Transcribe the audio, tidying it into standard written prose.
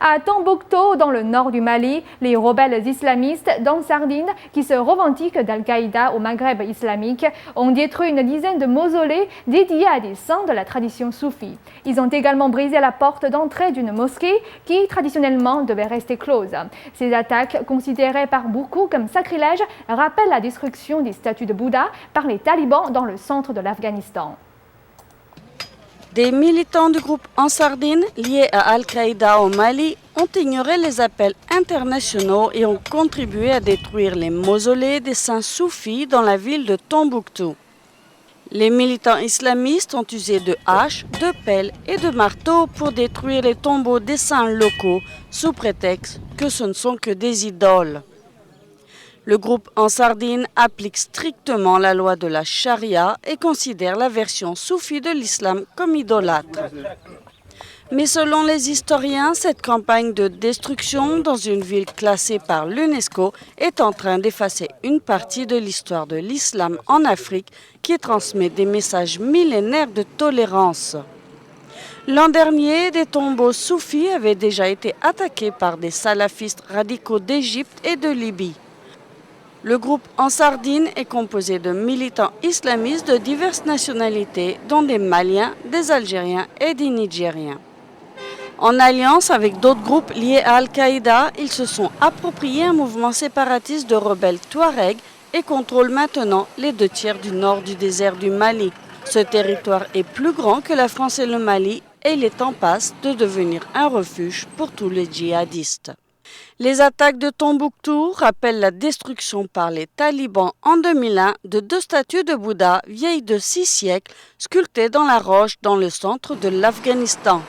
À Tombouctou, dans le nord du Mali, les rebelles islamistes d'Ansardine, qui se revendiquent d'Al-Qaïda au Maghreb islamique, ont détruit une dizaine de mausolées dédiés à des saints de la tradition soufie. Ils ont également brisé la porte d'entrée d'une mosquée qui, traditionnellement, devait rester close. Ces attaques, considérées par beaucoup comme sacrilèges, rappellent la destruction des statues de Bouddha par les talibans dans le centre de l'Afghanistan. Des militants du groupe Ansardine liés à Al-Qaïda au Mali ont ignoré les appels internationaux et ont contribué à détruire les mausolées des saints soufis dans la ville de Tombouctou. Les militants islamistes ont usé de haches, de pelles et de marteaux pour détruire les tombeaux des saints locaux sous prétexte que ce ne sont que des idoles. Le groupe Ansardine applique strictement la loi de la charia et considère la version soufie de l'islam comme idolâtre. Mais selon les historiens, cette campagne de destruction dans une ville classée par l'UNESCO est en train d'effacer une partie de l'histoire de l'islam en Afrique qui transmet des messages millénaires de tolérance. L'an dernier, des tombeaux soufis avaient déjà été attaqués par des salafistes radicaux d'Égypte et de Libye. Le groupe Ansardine est composé de militants islamistes de diverses nationalités, dont des Maliens, des Algériens et des Nigériens. En alliance avec d'autres groupes liés à Al-Qaïda, ils se sont appropriés un mouvement séparatiste de rebelles touaregs et contrôlent maintenant les 2/3 du nord du désert du Mali. Ce territoire est plus grand que la France et le Mali et il est en passe de devenir un refuge pour tous les djihadistes. Les attaques de Tombouctou rappellent la destruction par les talibans en 2001 de 2 statues de Bouddha vieilles de 6 siècles sculptées dans la roche dans le centre de l'Afghanistan.